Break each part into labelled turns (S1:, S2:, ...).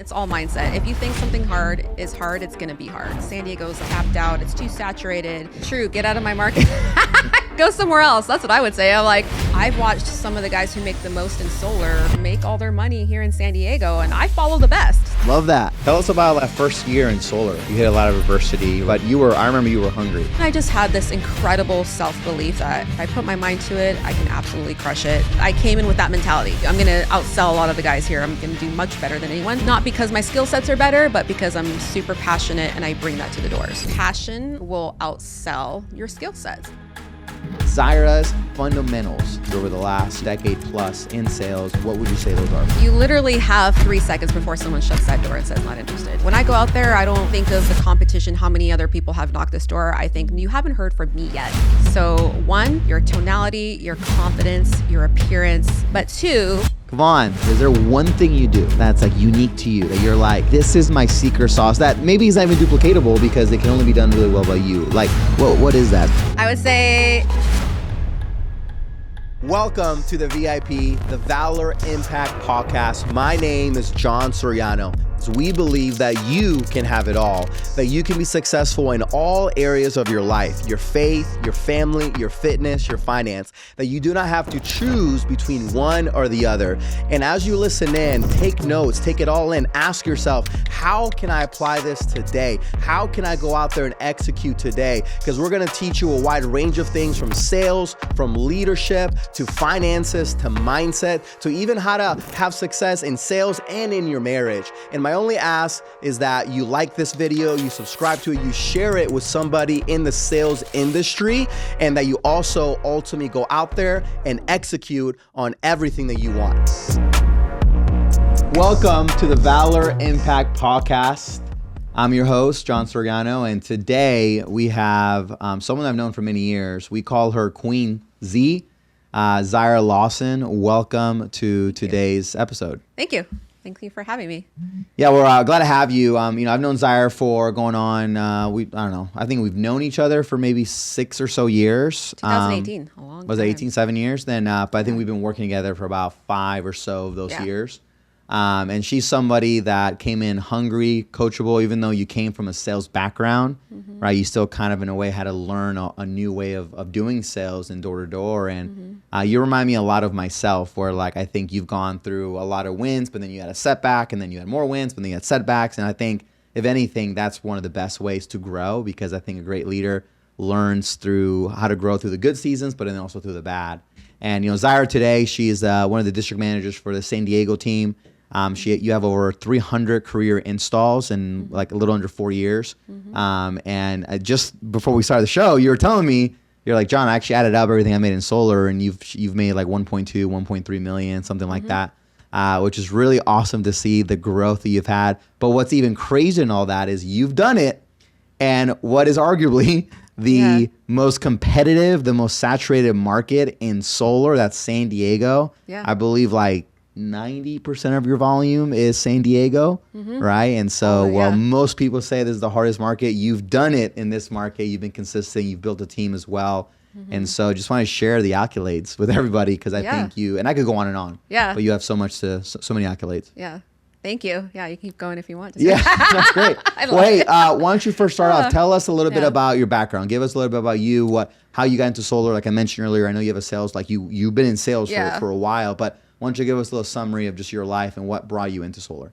S1: It's all mindset. If you think something hard is hard, it's going to be hard. San Diego's tapped out. It's too saturated. True, get out of my market. Go somewhere else. That's what I would say. I've watched some of the guys who make the most in solar make all their money here in San Diego, and I follow the best.
S2: Love that. Tell us about that first year in solar. You hit a lot of adversity, but I remember you were hungry.
S1: I just had this incredible self-belief that if I put my mind to it, I can absolutely crush it. I came in with that mentality. I'm going to outsell a lot of the guys here. I'm going to do much better than anyone. Not because my skill sets are better, but because I'm super passionate and I bring that to the doors. Passion will outsell your skill sets.
S2: Zaira's fundamentals over the last decade plus in sales, what would you say those are?
S1: You literally have 3 seconds before someone shuts that door and says not interested. When I go out there, I don't think of the competition, how many other people have knocked this door. I think you haven't heard from me yet. So 1, your tonality, your confidence, your appearance, but 2,
S2: come on, is there one thing you do that's like unique to you that you're like, this is my secret sauce that maybe is not even duplicatable because it can only be done really well by you? Like, what is that?
S1: I would say...
S2: Welcome to the VIP, the Valor Impact Podcast. My name is John Soriano. We believe that you can have it all, that you can be successful in all areas of your life, your faith, your family, your fitness, your finance, that you do not have to choose between one or the other. And as you listen in, take notes, take it all in, ask yourself, how can I apply this today? How can I go out there and execute today? Because we're going to teach you a wide range of things from sales, from leadership, to finances, to mindset, to even how to have success in sales and in your marriage. And my only ask is that you like this video, you subscribe to it, you share it with somebody in the sales industry, and that you also ultimately go out there and execute on everything that you want. Welcome to the Valor Impact Podcast. I'm your host, John Soriano, and today we have someone I've known for many years. We call her Queen Z, Zaira Lawson. Welcome to today's episode.
S1: Thank you. Thank you for having me.
S2: Yeah, we're glad to have you. I've known Zaira for going on, I think we've known each other for maybe 6 or so years.
S1: 2018, a long time.
S2: Was it 18, 7 years? Then, but I think we've been working together for about 5 or so of those years. And she's somebody that came in hungry, coachable, even though you came from a sales background, right? You still kind of, in a way, had to learn a new way of doing sales and door to door. And you remind me a lot of myself, where like I think you've gone through a lot of wins, but then you had a setback, and then you had more wins, but then you had setbacks. And I think, if anything, that's one of the best ways to grow, because I think a great leader learns through how to grow through the good seasons, but then also through the bad. And Zaira today, she's one of the district managers for the San Diego team. You have over 300 career installs in like a little under 4 years. And just before we started the show, you were telling me, you're like, John, I actually added up everything I made in solar, and you've made like 1.2, 1.3 million, something like that, which is really awesome to see the growth that you've had. But what's even crazier in all that is you've done it, and what is arguably the most competitive, the most saturated market in solar, that's San Diego. I believe like 90% of your volume is San Diego, right? And so, most people say this is the hardest market. You've done it in this market. You've been consistent. You've built a team as well. And so just want to share the accolades with everybody, because I think and I could go on and on. But you have so many accolades.
S1: Thank you. Yeah, you keep going if you want to.
S2: That's great. Why don't you first start off? Tell us a little bit about your background. Give us a little bit about you, how you got into solar. Like I mentioned earlier, I know you have a sales, like you've been in sales for a while, but why don't you give us a little summary of just your life and what brought you into solar?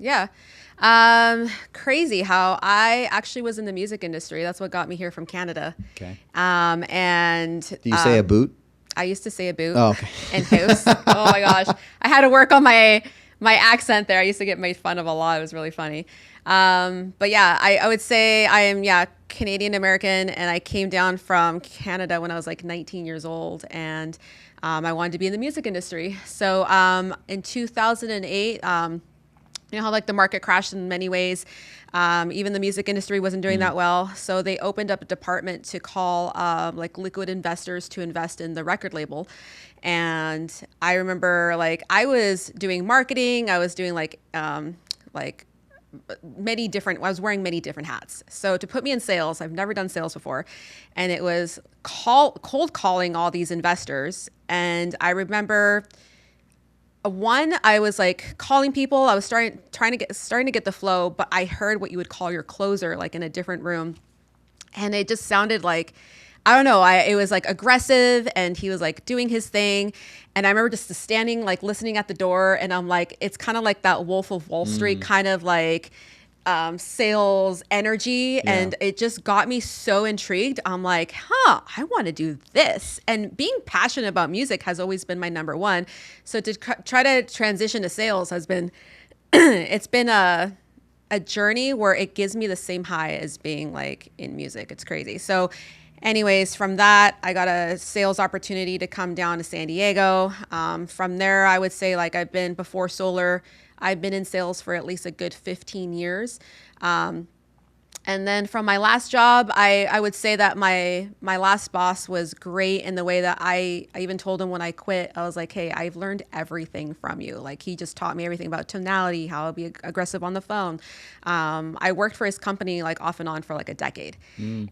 S1: Crazy how I actually was in the music industry. That's what got me here from Canada.
S2: Okay.
S1: And
S2: do you say a boot?
S1: I used to say a boot.
S2: Oh, okay.
S1: And house. Oh my gosh. I had to work on my accent there. I used to get made fun of a lot. It was really funny. But yeah, I would say I am, Canadian American, and I came down from Canada when I was like 19 years old, and I wanted to be in the music industry. So in 2008, you know how like the market crashed in many ways. Even the music industry wasn't doing that well. So they opened up a department to call like liquid investors to invest in the record label. And I remember like I was doing marketing. I was doing I was wearing many different hats. So to put me in sales, I've never done sales before. And it was cold calling all these investors. And I remember one, I was like calling people. I was starting to get the flow, but I heard what you would call your closer, like in a different room, and it just sounded like, I don't know. It was like aggressive, and he was like doing his thing. And I remember just standing, like listening at the door, and I'm like, it's kind of like that Wolf of Wall Street kind of like sales energy.
S2: Yeah.
S1: And it just got me so intrigued. I'm like, I want to do this. And being passionate about music has always been my number one. So to try to transition to sales has been, it's been a journey where it gives me the same high as being like in music. It's crazy. So anyways, from that, I got a sales opportunity to come down to San Diego. From there, I would say like before solar, I've been in sales for at least a good 15 years. And then from my last job, I would say that my last boss was great in the way that I even told him when I quit, I was like, hey, I've learned everything from you. Like he just taught me everything about tonality, how to be aggressive on the phone. I worked for his company like off and on for like a decade.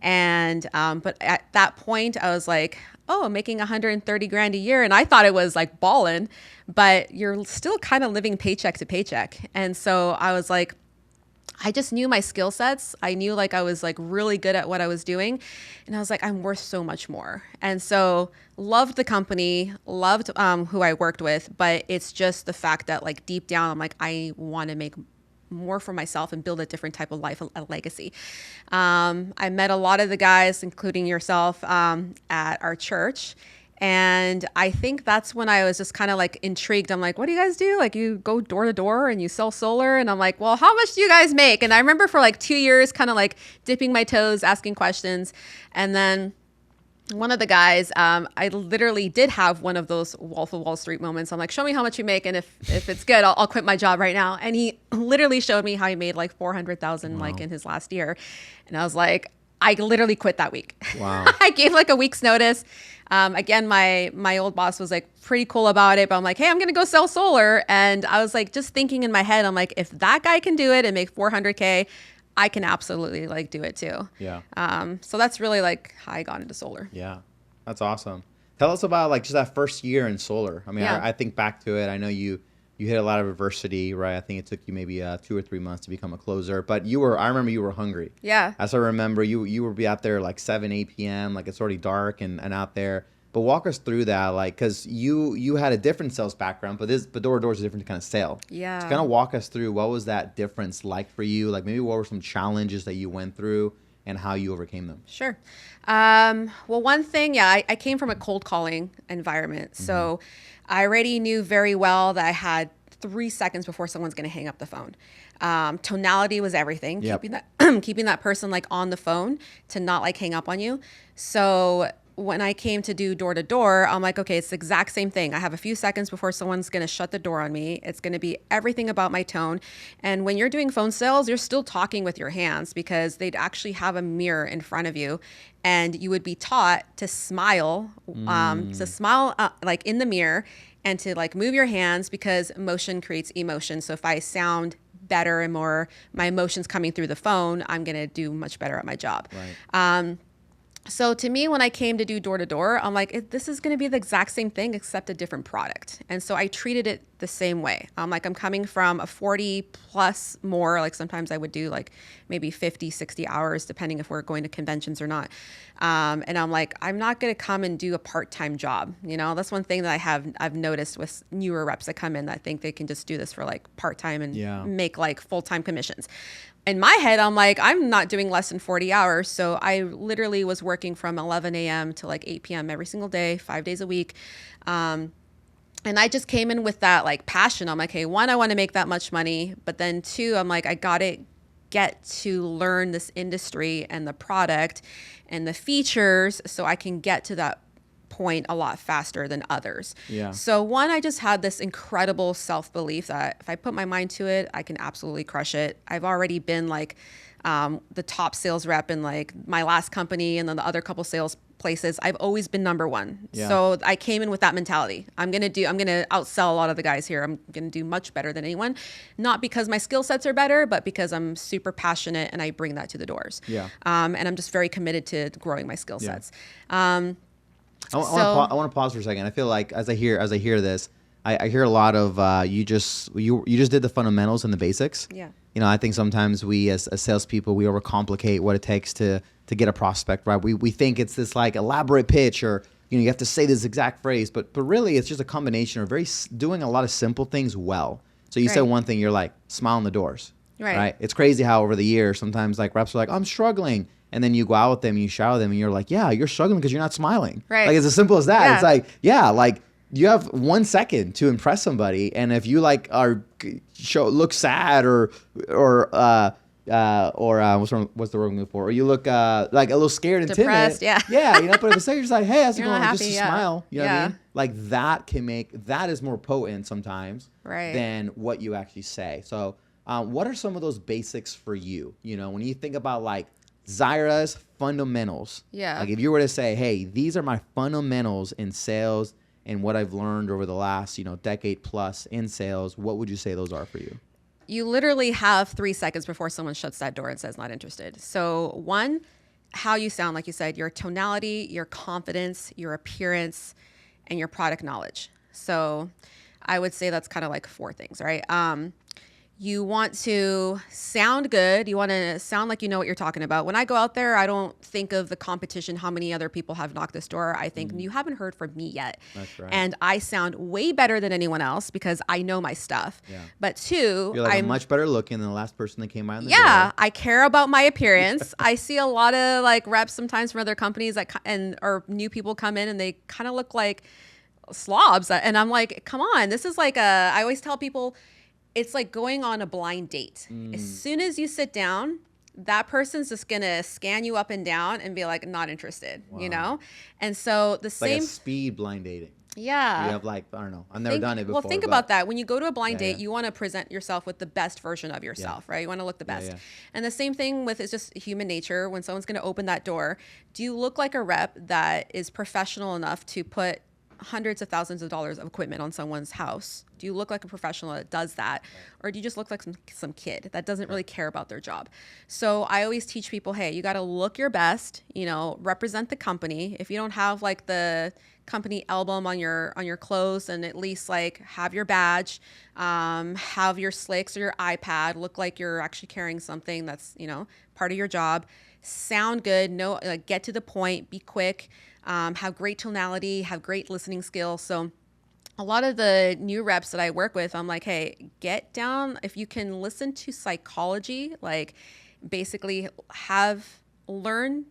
S1: And but at that point I was like, oh, I'm making 130 grand a year. And I thought it was like ballin', but you're still kind of living paycheck to paycheck. And so I was like, I just knew my skill sets. I knew like I was like really good at what I was doing. And I was like, I'm worth so much more. And so loved the company, loved who I worked with. But it's just the fact that like deep down, I'm like, I want to make more for myself and build a different type of life, a legacy. I met a lot of the guys, including yourself, at our church. And I think that's when I was just kind of like intrigued. I'm like, what do you guys do? Like you go door to door and you sell solar. And I'm like, well, how much do you guys make? And I remember for like 2 years kind of like dipping my toes, asking questions. And then one of the guys, I literally did have one of those Wolf of Wall Street moments. I'm like, show me how much you make. And if it's good, I'll quit my job right now. And he literally showed me how he made like 400,000 like in his last year. And I was like, I literally quit that week.
S2: Wow.
S1: I gave like a week's notice. Again, my old boss was like pretty cool about it, but I'm like, hey, I'm going to go sell solar. And I was like, just thinking in my head, I'm like, if that guy can do it and make 400K, I can absolutely like do it too.
S2: Yeah.
S1: So that's really like how I got into solar.
S2: Yeah. That's awesome. Tell us about like just that first year in solar. I mean,
S1: Yeah.
S2: I think back to it. I know you hit a lot of adversity, right? I think it took you maybe 2 or 3 months to become a closer, but I remember you were hungry.
S1: Yeah.
S2: As I remember, you would be out there like 7, 8 p.m., like it's already dark and out there. But walk us through that, like, because you had a different sales background, but door to door is a different kind of sale.
S1: Yeah.
S2: So kind of walk us through what was that difference like for you? Like maybe what were some challenges that you went through and how you overcame them?
S1: Sure. Well, one thing, I came from a cold calling environment. So I already knew very well that I had 3 seconds before someone's going to hang up the phone. Tonality was everything.
S2: Yep.
S1: Keeping that person like on the phone to not like hang up on you. So when I came to do door to door, I'm like, okay, it's the exact same thing. I have a few seconds before someone's going to shut the door on me. It's going to be everything about my tone. And when you're doing phone sales, you're still talking with your hands because they'd actually have a mirror in front of you. And you would be taught to smile, like in the mirror and to like move your hands because motion creates emotion. So if I sound better and more, my emotions coming through the phone, I'm going to do much better at my job.
S2: Right.
S1: So to me, when I came to do door to door, I'm like, this is going to be the exact same thing except a different product. And so I treated it the same way. I'm like, I'm coming from a 40 plus more, like sometimes I would do like maybe 50, 60 hours, depending if we're going to conventions or not. And I'm like, I'm not going to come and do a part-time job. You know, that's one thing that I've noticed with newer reps that come in that think they can just do this for like part-time and make like full-time commissions. In my head, I'm like, I'm not doing less than 40 hours. So I literally was working from 11 a.m. to like 8 p.m. every single day, 5 days a week. And I just came in with that like passion. I'm like, hey, one, I want to make that much money. But then two, I'm like, I got to get to learn this industry and the product and the features so I can get to that point a lot faster than others.
S2: Yeah.
S1: So one, I just had this incredible self-belief that if I put my mind to it, I can absolutely crush it. I've already been like the top sales rep in like my last company and then the other couple sales places. I've always been number one.
S2: Yeah.
S1: So I came in with that mentality. I'm going to outsell a lot of the guys here. I'm going to do much better than anyone, not because my skill sets are better, but because I'm super passionate and I bring that to the doors.
S2: Yeah.
S1: And I'm just very committed to growing my skill sets.
S2: I want to pause for a second. I feel like as I hear this, I hear a lot of you just did the fundamentals and the basics.
S1: Yeah.
S2: I think sometimes we as salespeople, we overcomplicate what it takes to get a prospect, right? We think it's this like elaborate pitch, or you have to say this exact phrase, but really it's just a combination of doing a lot of simple things well. So you said one thing, you're like, smile on the doors, right? It's crazy how over the years sometimes like reps are like, I'm struggling. And then you go out with them, you shower them, and you're like, yeah, you're struggling because you're not smiling.
S1: Right.
S2: Like, it's as simple as that.
S1: Yeah.
S2: It's like, yeah, like you have 1 second to impress somebody, and if you like look sad or what's the word I'm looking for? Or you look like a little scared and
S1: depressed,
S2: timid.
S1: yeah.
S2: But if a second you're just like, hey, how's it going?
S1: Happy,
S2: Just a
S1: yeah.
S2: smile. You know what I
S1: Yeah.
S2: mean? Like that is more potent sometimes
S1: Right.
S2: than what you actually say. So what are some of those basics for you? When you think about like Zaira's fundamentals.
S1: Yeah.
S2: Like if you were to say, hey, these are my fundamentals in sales and what I've learned over the last, decade plus in sales, what would you say those are for you?
S1: You literally have 3 seconds before someone shuts that door and says not interested. So one, how you sound, like you said, your tonality, your confidence, your appearance, and your product knowledge. So I would say that's kind of like 4 things, right? You want to sound good. You want to sound like you know what you're talking about. When I go out there, I don't think of the competition, how many other people have knocked this door. I think you haven't heard from me yet.
S2: That's right.
S1: And I sound way better than anyone else because I know my stuff.
S2: Yeah.
S1: But 2,
S2: You're like I'm much better looking than the last person that came by on the
S1: yeah,
S2: door.
S1: I care about my appearance. I see a lot of like reps sometimes from other companies or new people come in and they kind of look like slobs. And I'm like, come on, this is like I always tell people, it's like going on a blind date. As soon as you sit down, that person's just going to scan you up and down and be like, not interested, And so the same.
S2: Like a speed blind dating.
S1: Yeah.
S2: You have like, I don't know. I've never done it before.
S1: Well, think about that. When you go to a blind date,
S2: yeah.
S1: you want to present yourself with the best version of yourself, right? You want to look the best.
S2: Yeah.
S1: And the same thing with it's just human nature. When someone's going to open that door, do you look like a rep that is professional enough to put hundreds of thousands of dollars of equipment on someone's house? Do you look like a professional that does that? Or do you just look like some kid that doesn't really care about their job? So I always teach people, hey, you got to look your best, represent the company. If you don't have like the company emblem on your clothes, and at least like have your badge, have your slicks or your iPad, look like you're actually carrying something that's, part of your job. Sound good, get to the point, be quick, have great tonality, have great listening skills. So a lot of the new reps that I work with, I'm like, hey, get down. If you can listen to psychology, like basically learn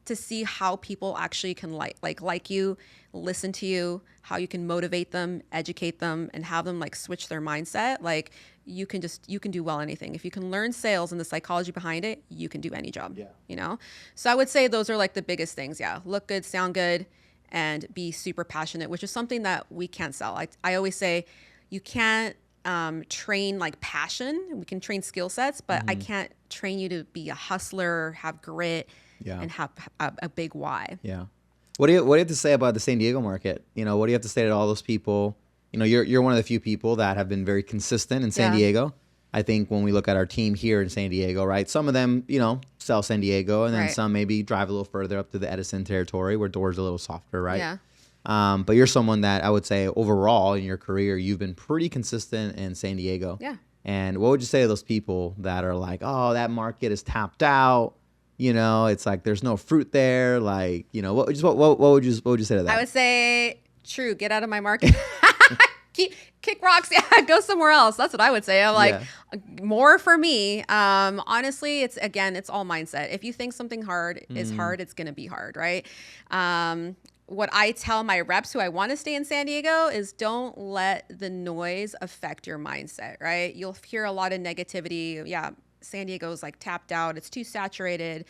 S1: to see how people actually can like you, listen to you, how you can motivate them, educate them, and have them like switch their mindset. Like you can do well anything. If you can learn sales and the psychology behind it, you can do any job.
S2: Yeah.
S1: So I would say those are like the biggest things. Yeah. Look good, sound good, and be super passionate, which is something that we can't sell. I always say you can't train like passion. We can train skill sets, but I can't train you to be a hustler, have grit, and have a big why.
S2: Yeah. What do you have to say about the San Diego market? What do you have to say to all those people? You're one of the few people that have been very consistent in San Diego. I think when we look at our team here in San Diego, right? Some of them, sell San Diego, and then some maybe drive a little further up to the Edison territory where doors are a little softer, right?
S1: Yeah.
S2: But you're someone that I would say overall in your career, you've been pretty consistent in San Diego.
S1: Yeah.
S2: And what would you say to those people that are like, oh, that market is tapped out? It's like there's no fruit there. Like, what would you say to that?
S1: I would say, true, get out of my market. Kick rocks. Yeah, go somewhere else. That's what I would say. I'm like, more for me. Honestly, it's all mindset. If you think something hard is hard, it's going to be hard, right? What I tell my reps who I want to stay in San Diego is don't let the noise affect your mindset, right? You'll hear a lot of negativity. Yeah. San Diego's like tapped out. It's too saturated.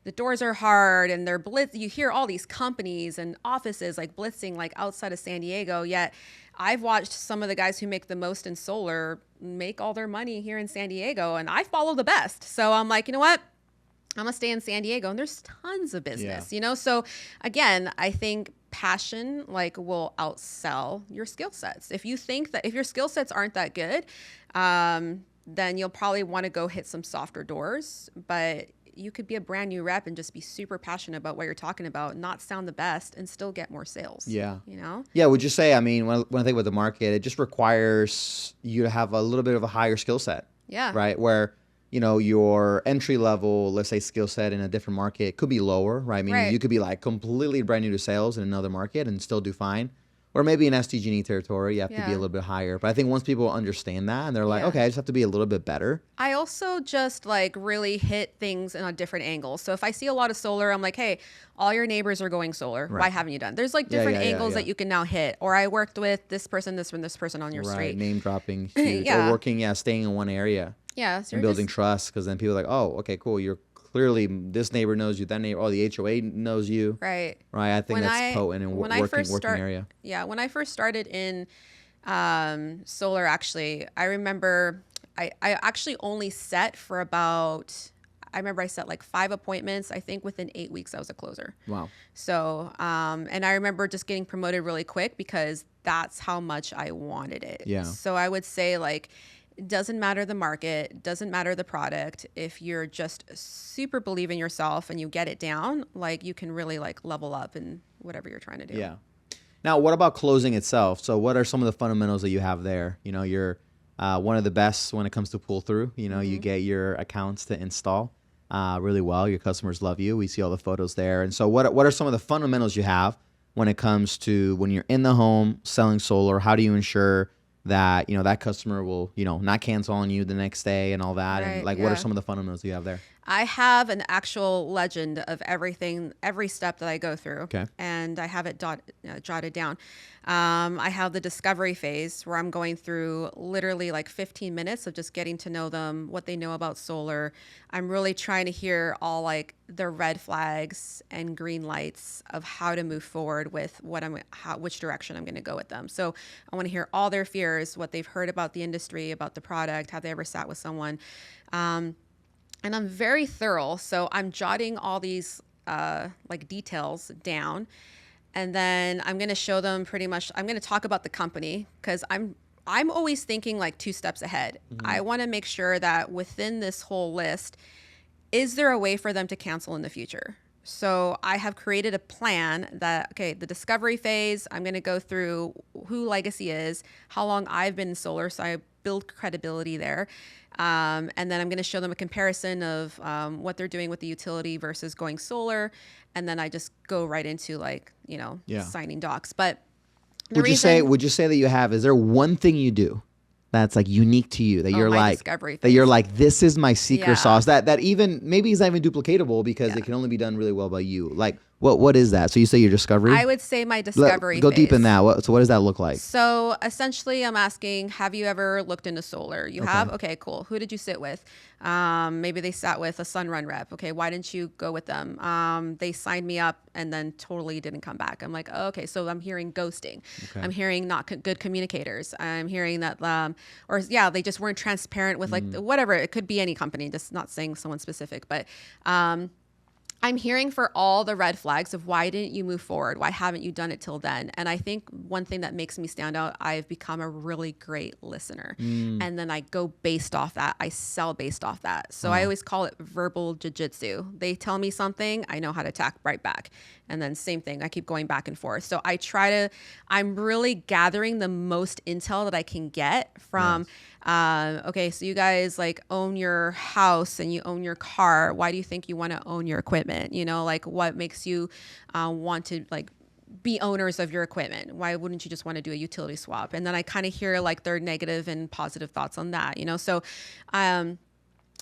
S1: The doors are hard and they're blitz. You hear all these companies and offices like blitzing like outside of San Diego. Yet I've watched some of the guys who make the most in solar make all their money here in San Diego, and I follow the best. So I'm like, you know what? I'm gonna stay in San Diego, and there's tons of business, So again, I think passion like will outsell your skill sets. If you think that if your skill sets aren't that good, then you'll probably want to go hit some softer doors. But you could be a brand new rep and just be super passionate about what you're talking about, not sound the best, and still get more sales.
S2: Yeah.
S1: You know?
S2: Yeah. Would you say, I mean, when I think about the market, it just requires you to have a little bit of a higher skill set.
S1: Yeah.
S2: Right. Where, your entry level, let's say, skill set in a different market could be lower, right? Meaning
S1: Right.
S2: you could be like completely brand new to sales in another market and still do fine. Or maybe in SDG&E territory, you have to be a
S1: Yeah.
S2: little bit higher. But I think once people understand that and they're like,
S1: Yeah.
S2: okay, I just have to be a little bit better.
S1: I also just like really hit things in a different angle. So if I see a lot of solar, I'm like, hey, all your neighbors are going solar. Why
S2: Right.
S1: haven't you done? There's like
S2: Yeah,
S1: different
S2: yeah, yeah,
S1: angles
S2: yeah.
S1: that you can now hit. Or I worked with this person, this one, this person on your
S2: Right.
S1: street.
S2: Name dropping, huge.
S1: Yeah.
S2: Or working, staying in one area
S1: Yeah. So
S2: and
S1: you're
S2: building
S1: just,
S2: trust, because then people are like, oh, okay, cool. You're clearly, this neighbor knows you, that neighbor, the HOA knows you.
S1: right.
S2: Right. I think
S1: When
S2: that's potent in working area.
S1: Yeah, when I first started in solar, actually, I remember I actually only set for about, I remember I set like 5 appointments. I think within 8 weeks I was a closer.
S2: Wow.
S1: So, and I remember just getting promoted really quick because that's how much I wanted it.
S2: Yeah.
S1: So I would say like, it doesn't matter the market, doesn't matter the product. If you're just super believe in yourself and you get it down, like you can really like level up in whatever you're trying to do.
S2: Yeah. Now, what about closing itself? So what are some of the fundamentals that you have there? You're one of the best when it comes to pull through. You get your accounts to install really well. Your customers love you. We see all the photos there. And so what are some of the fundamentals you have when it comes to when you're in the home selling solar? How do you ensure that, that customer will, not cancel on you the next day and all that? And
S1: Right,
S2: what are
S1: yeah.
S2: some of the fundamentals you have there?
S1: I have an actual legend of everything, every step that I go through.
S2: Okay.
S1: And I have it jotted down. I have the discovery phase where I'm going through literally like 15 minutes of just getting to know them, what they know about solar. I'm really trying to hear all like the red flags and green lights of how to move forward with which direction I'm going to go with them. So I want to hear all their fears, what they've heard about the industry, about the product, have they ever sat with someone. And I'm very thorough. So I'm jotting all these like details down. And then I'm going to show them pretty much, I'm going to talk about the company because I'm always thinking like 2 steps ahead. I want to make sure that within this whole list, is there a way for them to cancel in the future? So I have created a plan that, okay, the discovery phase, I'm going to go through who Legacy is, how long I've been in solar. So I build credibility there. And then I'm going to show them a comparison of what they're doing with the utility versus going solar. And then I just go right into like, signing docs. But
S2: Would you say that you have, is there one thing you do that's like unique to you that you're
S1: my
S2: like,
S1: discovery
S2: that you're
S1: phase.
S2: like, this is my secret
S1: Yeah.
S2: sauce that even maybe is not even duplicatable because it can only be done really well by you. Like what is that? So you say your discovery?
S1: I would say my discovery
S2: Go
S1: phase.
S2: deep in that. So what does that look like?
S1: So essentially I'm asking, have you ever looked into solar? You have? Okay, cool. Who did you sit with? Maybe they sat with a Sunrun rep. Okay, why didn't you go with them? They signed me up and then totally didn't come back. I'm like, oh, okay, so I'm hearing ghosting.
S2: Okay.
S1: I'm hearing not good communicators. I'm hearing that, they just weren't transparent with like whatever. It could be any company, just not saying someone specific, but I'm hearing for all the red flags of why didn't you move forward? Why haven't you done it till then? And I think one thing that makes me stand out, I've become a really great listener. And then I go based off that. I sell based off that. So I always call it verbal jiu-jitsu. They tell me something, I know how to attack right back. And then same thing, I keep going back and forth. So I'm really gathering the most intel that I can get from, okay, so you guys like own your house and you own your car. Why do you think you want to own your equipment? Like what makes you want to like be owners of your equipment? Why wouldn't you just want to do a utility swap? And then I kind of hear like their negative and positive thoughts on that, So,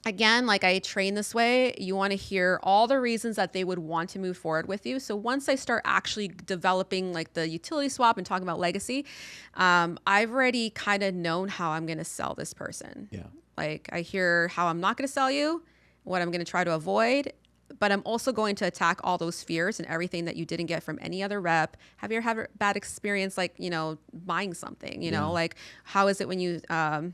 S1: again, like I train this way, you want to hear all the reasons that they would want to move forward with you. So once I start actually developing like the utility swap and talking about legacy, I've already kind of known how I'm going to sell this person.
S2: Yeah.
S1: Like I hear how I'm not going to sell you, what I'm going to try to avoid, but I'm also going to attack all those fears and everything that you didn't get from any other rep. Have you ever had a bad experience, like, buying something, like how is it when you, have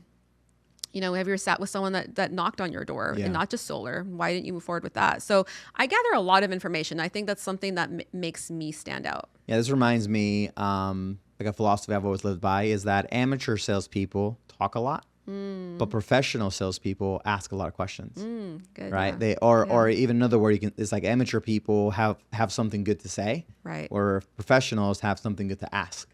S1: you ever sat with someone that knocked on your door and not just solar? Why didn't you move forward with that? So I gather a lot of information. I think that's something that makes me stand out.
S2: Yeah, this reminds me, like a philosophy I've always lived by is that amateur salespeople talk a lot. But professional salespeople ask a lot of questions,
S1: Good.
S2: right?
S1: Yeah.
S2: Or even another word it's like amateur people have something good to say,
S1: Right.
S2: or professionals have something good to ask.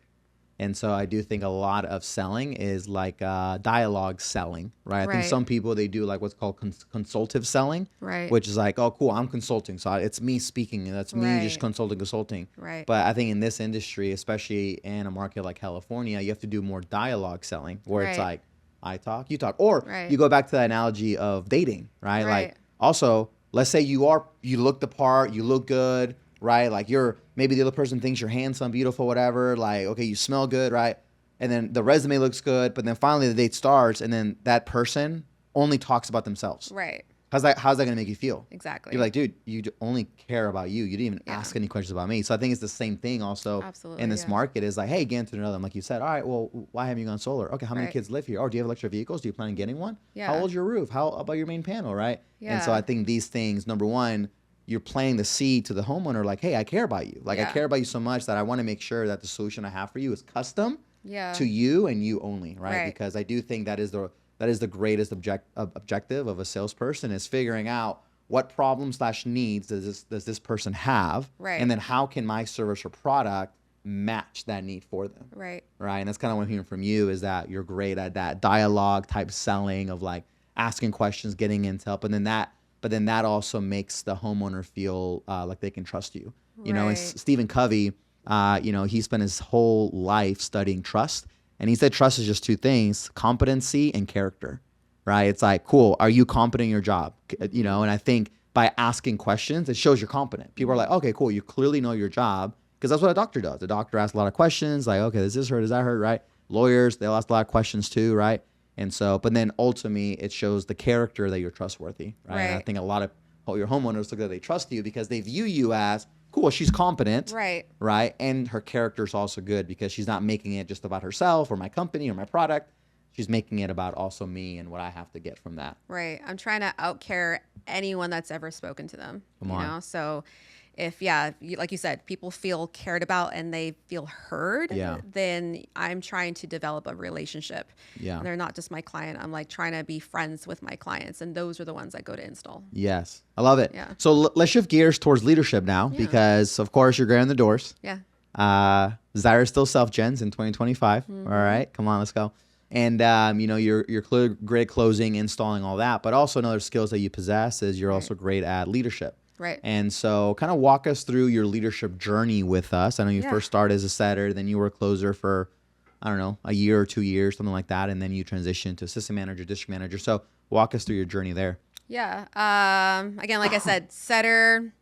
S2: And so I do think a lot of selling is like dialogue selling, right? I think some people, they do like what's called consultative selling,
S1: Right.
S2: which is like, oh, cool, I'm consulting. So it's me speaking and that's me just consulting.
S1: Right.
S2: But I think in this industry, especially in a market like California, you have to do more dialogue selling where it's like, I talk, you talk. Or you go back to that analogy of dating, right? Like also, let's say you look the part, you look good, right? Like maybe the other person thinks you're handsome, beautiful, whatever. Like, okay, you smell good, right? And then the resume looks good, but then finally the date starts and then that person only talks about themselves.
S1: Right.
S2: How's that going to make you feel?
S1: Exactly.
S2: You're like, dude, you only care about you. You didn't even ask any questions about me. So I think it's the same thing also in this market is like, hey, get into another. Like you said, all right, well, why haven't you gone solar? Okay, how many kids live here? Oh, do you have electric vehicles? Do you plan on getting one?
S1: Yeah.
S2: How old's your roof? How about your main panel, right?
S1: Yeah.
S2: And so I think these things, number one, you're planting the seed to the homeowner like, hey, I care about you. Like I care about you so much that I want to make sure that the solution I have for you is custom to you and you only, right? Because I do think that is the greatest objective of a salesperson is figuring out what problems/needs does this person have, and then how can my service or product match that need for them, right? And that's kind of what I'm hearing from you is that you're great at that dialogue type selling of like asking questions, getting intel, but then that also makes the homeowner feel like they can trust you, you know. And Stephen Covey, he spent his whole life studying trust. And he said trust is just two things, competency and character, right? It's like, cool, are you competent in your job? You know, and I think by asking questions, it shows you're competent. People are like, okay, cool, you clearly know your job, because that's what a doctor does. The doctor asks a lot of questions, like, okay, does this hurt, does that hurt, right? Lawyers, they'll ask a lot of questions too, right? And so, but then ultimately, it shows the character that you're trustworthy, right? And I think a lot of your homeowners look at they trust you because they view you as, cool, she's competent, right? And her character is also good because she's not making it just about herself or my company or my product. She's making it about also me and what I have to get from that.
S1: Right. I'm trying to outcare anyone that's ever spoken to them.
S2: Come on.
S1: You know? So if like you said, people feel cared about and they feel heard, then I'm trying to develop a relationship. Yeah. And they're not just my client. I'm like trying to be friends with my clients. And those are the ones that go to install.
S2: Yes. I love it.
S1: Yeah.
S2: So let's shift gears towards leadership now because, of course, you're grabbing the doors.
S1: Yeah.
S2: Zaira still self-gens in 2025. All right. Come on, let's go. And, you're clearly great at closing, installing, all that. But also another skills that you possess is you're also great at leadership.
S1: Right.
S2: And so kind of walk us through your leadership journey with us. I know you first started as a setter, then you were a closer for, I don't know, a year or 2 years, something like that. And then you transitioned to assistant manager, district manager. So walk us through your journey there.
S1: Yeah. Again, like I said, setter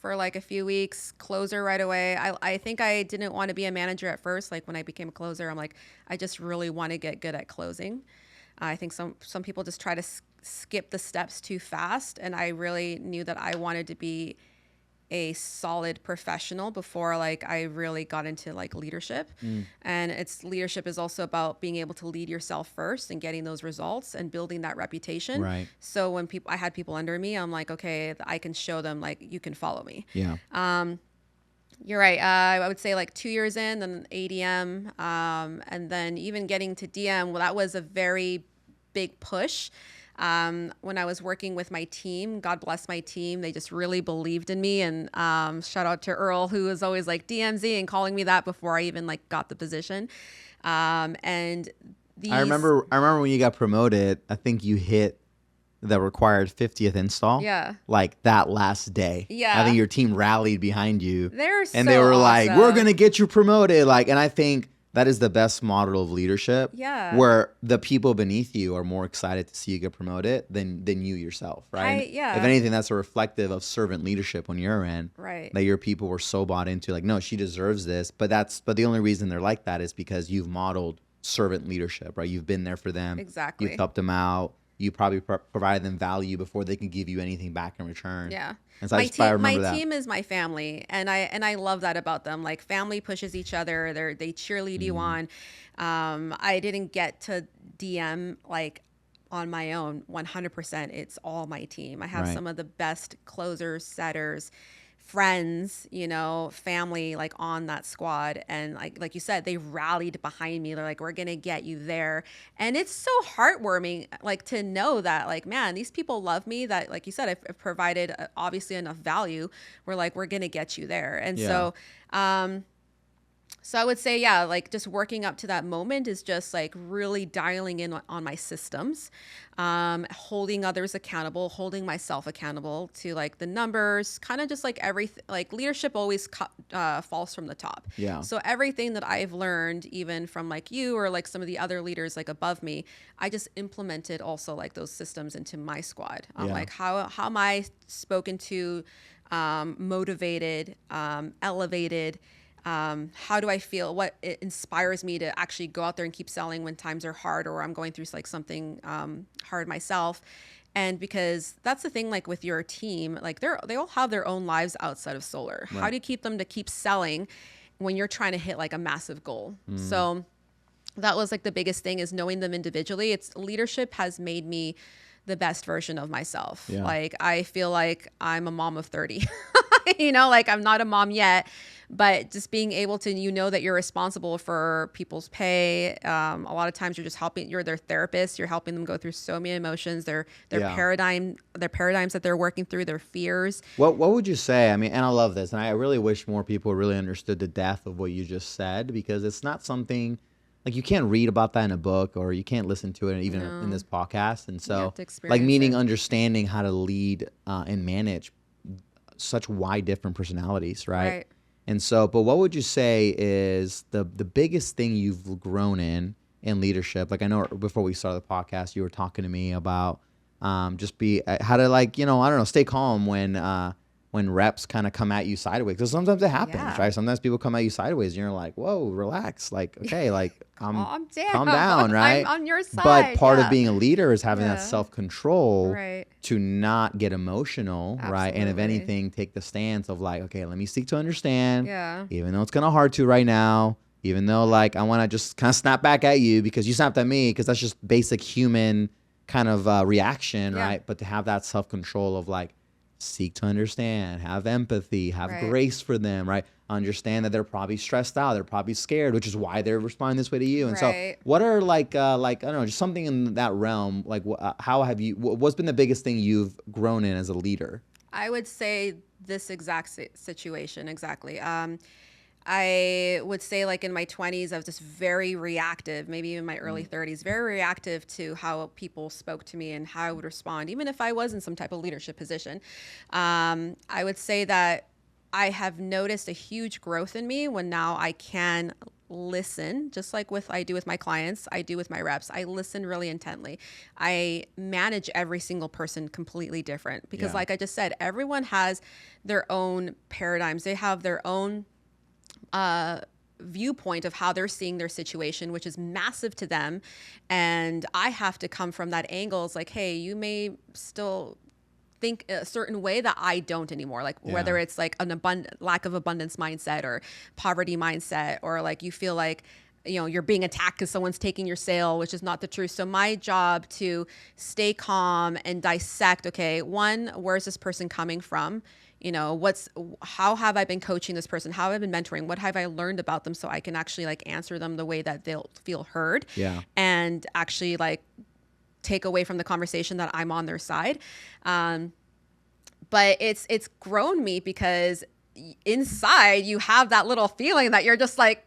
S1: for like a few weeks, closer right away. I think I didn't want to be a manager at first. Like when I became a closer, I'm like, I just really want to get good at closing. I think some people just try to skip the steps too fast. And I really knew that I wanted to be a solid professional before like I really got into like leadership. And leadership is also about being able to lead yourself first and getting those results and building that reputation.
S2: Right.
S1: So when I had people under me, I'm like, okay, I can show them like you can follow me.
S2: Yeah.
S1: You're right. I would say like 2 years in, then ADM, and then even getting to DM. Well, that was a very big push. When I was working with my team, God bless my team, they just really believed in me. And shout out to Earl, who was always like DMZ and calling me that before I even like got the position. And
S2: I remember when you got promoted, I think you hit the required 50th install.
S1: Yeah.
S2: Like that last day.
S1: Yeah.
S2: I think your team rallied behind you.
S1: They were so
S2: and they were
S1: awesome.
S2: Like, we're going to get you promoted. Like, and I think that is the best model of leadership.
S1: Yeah.
S2: Where the people beneath you are more excited to see you get promoted than you yourself, right?
S1: Yeah.
S2: If anything, that's a reflective of servant leadership on your end.
S1: Right.
S2: That your people were so bought into, like, no, she deserves this. But the only reason they're like that is because you've modeled servant leadership, right? You've been there for them.
S1: Exactly.
S2: You've helped them out. You probably provided them value before they can give you anything back in return.
S1: Yeah.
S2: And so
S1: my team is my family, and I love that about them. Like family pushes each other. They cheerlead you on. I didn't get to DM like on my own 100%. It's all my team. I have some of the best closers, setters, friends, family, like on that squad. And like you said, they rallied behind me. They're like, we're going to get you there. And it's so heartwarming, like to know that like, man, these people love me, that, like you said, I've provided obviously enough value. We're like, we're going to get you there. And so I would say, yeah, like just working up to that moment is just like really dialing in on my systems, holding others accountable, holding myself accountable to like the numbers, kind of just like everything. Like leadership always falls from the top.
S2: Yeah.
S1: So everything that I've learned, even from like you or like some of the other leaders like above me, I just implemented also like those systems into my squad. Like how am I spoken to, motivated, elevated. How do I feel? What it inspires me to actually go out there and keep selling when times are hard, or I'm going through like something hard myself. And because that's the thing, like with your team, like they all have their own lives outside of solar. Right. How do you keep them to keep selling when you're trying to hit like a massive goal? So that was like the biggest thing, is knowing them individually. It's leadership has made me the best version of myself. Yeah. Like I feel like I'm a mom of 30. Like I'm not a mom yet, but just being able to, that you're responsible for people's pay. A lot of times you're their therapist. You're helping them go through so many emotions, their paradigms that they're working through, their fears.
S2: What would you say? I mean, and I love this, and I really wish more people really understood the depth of what you just said, because it's not something like you can't read about that in a book, or you can't listen to it even in this podcast. And so like understanding how to lead and manage such wide different personalities, right? And so, but what would you say is the biggest thing you've grown in leadership? Like I know before we started the podcast, you were talking to me about how to like, I don't know, stay calm when reps kind of come at you sideways. Because sometimes it happens, right? Sometimes people come at you sideways and you're like, whoa, relax. Like, okay, like calm down, right?
S1: I'm on your side.
S2: But part of being a leader is having that self-control to not get emotional, right? And if anything, take the stance of like, okay, let me seek to understand, even though it's kind of hard to right now, even though like I want to just kind of snap back at you because you snapped at me, because that's just basic human kind of reaction, right? But to have that self-control of like, seek to understand, have empathy, have grace for them, right? Understand that they're probably stressed out, they're probably scared, which is why they're responding this way to you. And so what are like I don't know, just something in that realm, like how have you, what's been the biggest thing you've grown in as a leader?
S1: I would say this exact situation, exactly. I would say like in my 20s, I was just very reactive, maybe even my early 30s, very reactive to how people spoke to me and how I would respond, even if I was in some type of leadership position. I would say that I have noticed a huge growth in me when now I can listen, just like I do with my clients, I do with my reps. I listen really intently. I manage every single person completely different because like I just said, everyone has their own paradigms. They have their own viewpoint of how they're seeing their situation, which is massive to them. And I have to come from that angle. It's like, hey, you may still think a certain way that I don't anymore. Like whether it's like an lack of abundance mindset or poverty mindset, or like you feel like, you're being attacked because someone's taking your sale, which is not the truth. So my job to stay calm and dissect, okay, one, where's this person coming from? How have I been coaching this person? How have I been mentoring? What have I learned about them so I can actually like answer them the way that they'll feel heard and actually like take away from the conversation that I'm on their side. But it's grown me because inside you have that little feeling that you're just like,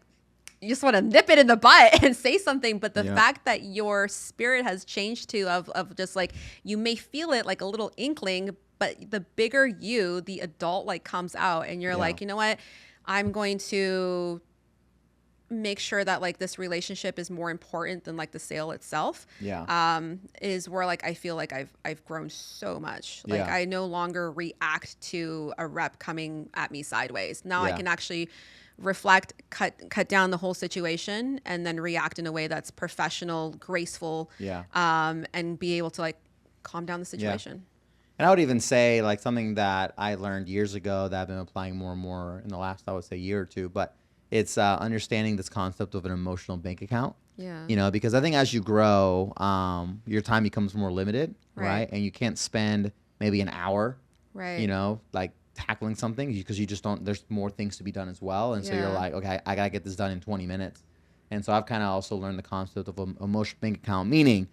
S1: you just want to nip it in the butt and say something. But the fact that your spirit has changed to of just like, you may feel it like a little inkling, but the bigger you, the adult like comes out and you're like, you know what, I'm going to make sure that like this relationship is more important than like the sale itself. Is where like I feel like I've grown so much. Like I no longer react to a rep coming at me sideways. Now I can actually reflect, cut down the whole situation, and then react in a way that's professional, graceful, and be able to like calm down the situation.
S2: And I would even say like something that I learned years ago that I've been applying more and more in the last, I would say, year or two, but it's understanding this concept of an emotional bank account. Because I think as you grow, your time becomes more limited, right? And you can't spend maybe an hour, like tackling something because you just don't, there's more things to be done as well. And so you're like, okay, I got to get this done in 20 minutes. And so I've kind of also learned the concept of an emotional bank account, meaning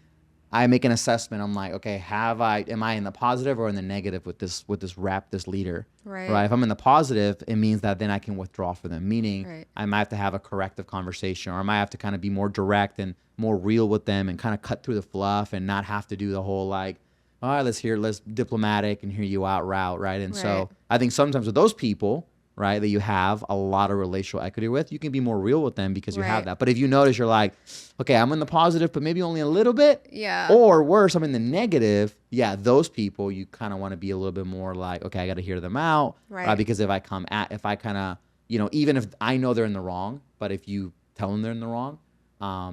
S2: I make an assessment. I'm like, okay, am I in the positive or in the negative with this rep, this leader? Right. If I'm in the positive, it means that then I can withdraw for them, meaning I might have to have a corrective conversation, or I might have to kind of be more direct and more real with them and kind of cut through the fluff and not have to do the whole like, all right, let's diplomatic and hear you out route. Right. And so I think sometimes with those people, right, that you have a lot of relational equity with, you can be more real with them because you have that. But if you notice you're like, okay, I'm in the positive, but maybe only a little bit. Yeah. Or worse, I'm in the negative. Yeah, those people, you kind of want to be a little bit more like, okay, I got to hear them out. Right. Because if I kind of, even if I know they're in the wrong, but if you tell them they're in the wrong,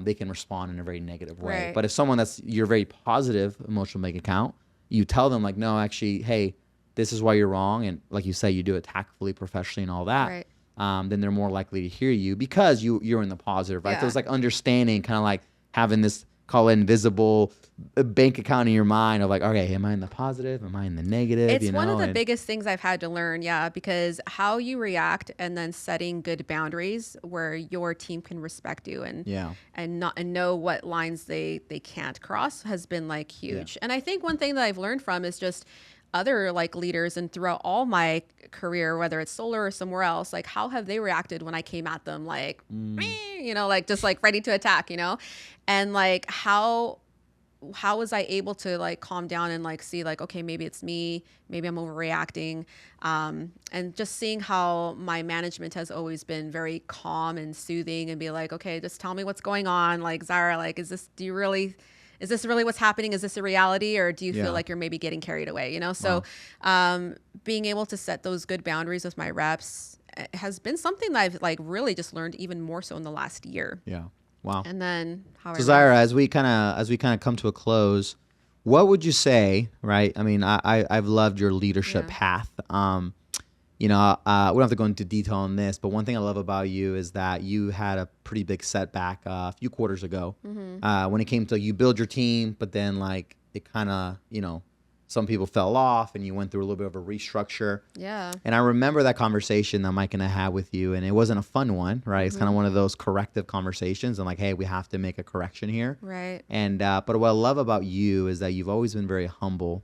S2: they can respond in a very negative way. Right. But if someone that's your very positive emotional bank account, you tell them like, no, actually, hey, this is why you're wrong, and like you say, you do it tactfully, professionally, and all that. Right. Then they're more likely to hear you because you're in the positive, right? Yeah. So it's like understanding, kind of like having this call it invisible bank account in your mind of like, okay, am I in the positive? Am I in the negative?
S1: It's one of the biggest things I've had to learn, because how you react and then setting good boundaries where your team can respect you and know what lines they can't cross has been like huge. Yeah. And I think one thing that I've learned from is just other like leaders and throughout all my career, whether it's solar or somewhere else, like how have they reacted when I came at them like, like just like ready to attack, and like how was I able to like calm down and like see like, okay, maybe it's me, maybe I'm overreacting. And just seeing how my management has always been very calm and soothing and be like, okay, just tell me what's going on. Like, Zaira, like, is this really what's happening? Is this a reality? Or do you feel like you're maybe getting carried away? So being able to set those good boundaries with my reps has been something that I've like really just learned even more so in the last year.
S2: Yeah. Wow.
S1: And then
S2: so Zaira, as we kind of come to a close, what would you say, right? I mean, I've loved your leadership path. We don't have to go into detail on this, but one thing I love about you is that you had a pretty big setback a few quarters ago when it came to you build your team, but then like it kind of, some people fell off and you went through a little bit of a restructure. Yeah. And I remember that conversation that Mike and I had with you, and it wasn't a fun one, right? It's kind of one of those corrective conversations and like, hey, we have to make a correction here. Right. And but what I love about you is that you've always been very humble.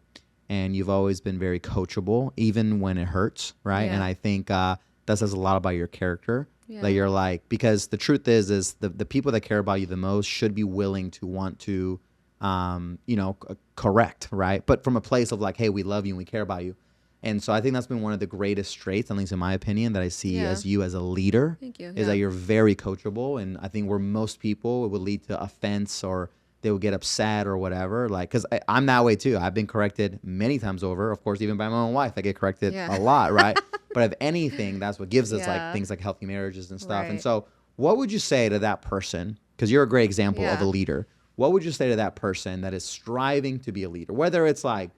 S2: And you've always been very coachable, even when it hurts, right? Yeah. And I think that says a lot about your character. Yeah. That you're like, because the truth is the people that care about you the most should be willing to want to, correct, right? But from a place of like, hey, we love you and we care about you. And so I think that's been one of the greatest traits, at least in my opinion, that I see as you as a leader. Thank you. Is that you're very coachable. And I think where most people, it would lead to offense or they would get upset or whatever. Like, because I'm that way too. I've been corrected many times over. Of course, even by my own wife, I get corrected a lot, right? But if anything, that's what gives us like things like healthy marriages and stuff. Right. And so what would you say to that person? Because you're a great example of a leader. What would you say to that person that is striving to be a leader? Whether it's like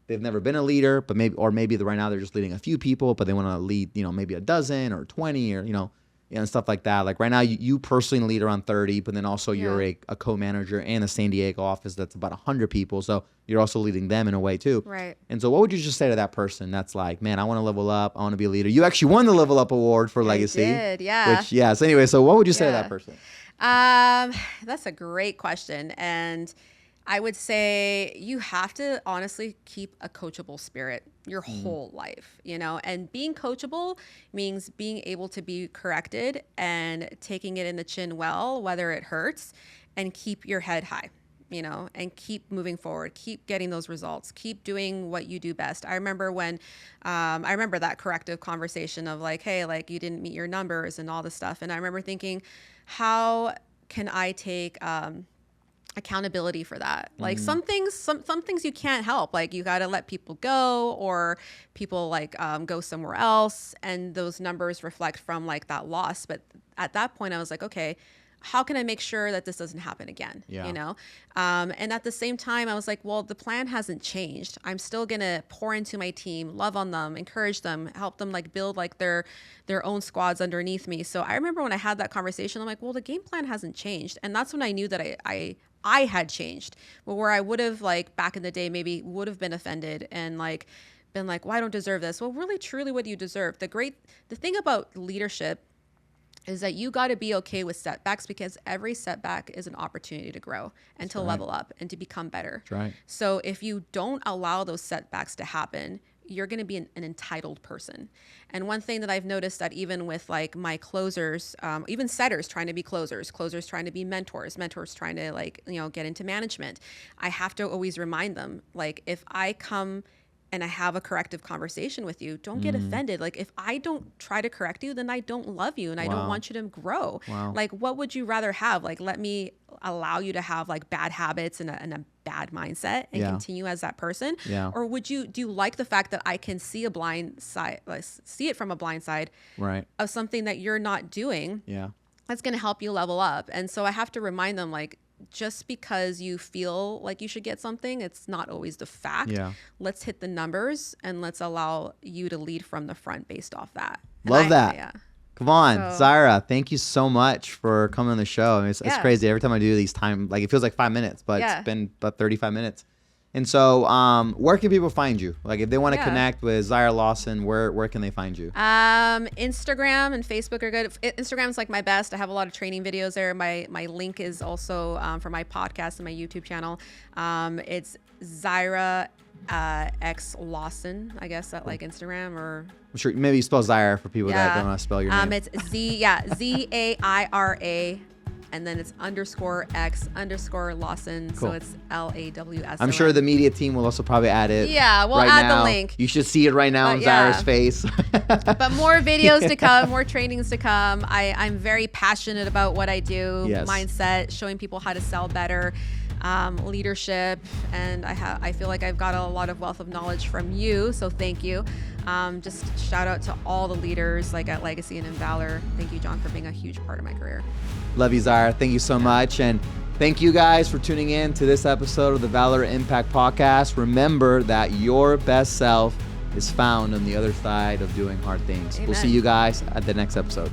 S2: they've never been a leader, but maybe right now they're just leading a few people, but they want to lead, maybe a dozen or 20 or, and stuff like that. Like right now, you personally lead around 30, but then also you're a co-manager in the San Diego office that's about 100 people. So you're also leading them in a way too. Right. And so what would you just say to that person that's like, man, I want to level up. I want to be a leader. You actually won the Level Up Award for Legacy. I did, yeah. So anyway, so what would you say to that person?
S1: That's a great question. And I would say you have to honestly keep a coachable spirit your whole life, and being coachable means being able to be corrected and taking it in the chin well, whether it hurts, and keep your head high, and keep moving forward, keep getting those results, keep doing what you do best. I remember when, I remember that corrective conversation of like, hey, like you didn't meet your numbers and all this stuff. And I remember thinking, how can I take, accountability for that? Like some things you can't help, like you got to let people go or people like go somewhere else, and those numbers reflect from like that loss. But at that point I was like, okay, how can I make sure that this doesn't happen again? And at the same time I was like, well, the plan hasn't changed. I'm still gonna pour into my team, love on them, encourage them, help them like build like their own squads underneath me. So I remember when I had that conversation, I'm like, well, the game plan hasn't changed. And that's when I knew that I had changed. But where I would have like back in the day maybe would have been offended and like been like, well, I don't deserve this. Well, really, truly, what do you deserve? The thing about leadership is that you got to be okay with setbacks, because every setback is an opportunity to grow and to level up and to become better.
S2: That's right.
S1: So if you don't allow those setbacks to happen, you're going to be an entitled person. And one thing that I've noticed, that even with like my closers, even setters trying to be closers trying to be mentors trying to like, get into management, I have to always remind them, like, if I come and I have a corrective conversation with you, don't get offended. Like, if I don't try to correct you, then I don't love you and I don't want you to grow. Like, what would you rather have? Like, let me allow you to have like bad habits and a bad mindset and continue as that person? Or do you like the fact that I can see a blind side, see it from a blind side of something that you're not doing? That's going to help you level up. And so I have to remind them, like, just because you feel like you should get something, it's not always the fact. Let's hit the numbers and let's allow you to lead from the front based off that.
S2: Love that. Come on, Zaira, thank you so much for coming on the show. I mean, it's crazy. Every time I do these like, it feels like 5 minutes, but it's been about 35 minutes. And so where can people find you? Like, if they want to connect with Zaira Lawson, where can they find you?
S1: Instagram and Facebook are good. Instagram's like my best. I have a lot of training videos there. My link is also for my podcast and my YouTube channel. It's Zaira X Lawson, I guess, at like Instagram, or
S2: I'm sure maybe you spell Zaira for people that don't know how to spell your name.
S1: It's Zaira, and then it's _X _Lawson.
S2: Cool.
S1: So it's LAWSON.
S2: I'm sure the media team will also probably add it.
S1: Yeah, we'll add the link.
S2: You should see it right now on Zaira's face.
S1: But more videos to come, more trainings to come. I'm very passionate about what I do, mindset, showing people how to sell better, leadership, and I feel like I've got a lot of wealth of knowledge from you, so thank you. Just shout out to all the leaders like at Legacy and in Valor. Thank you, John, for being a huge part of my career.
S2: Love you, Zaira. Thank you so much. And thank you guys for tuning in to this episode of the Valor Impact Podcast. Remember that your best self is found on the other side of doing hard things. We'll see you guys at the next episode.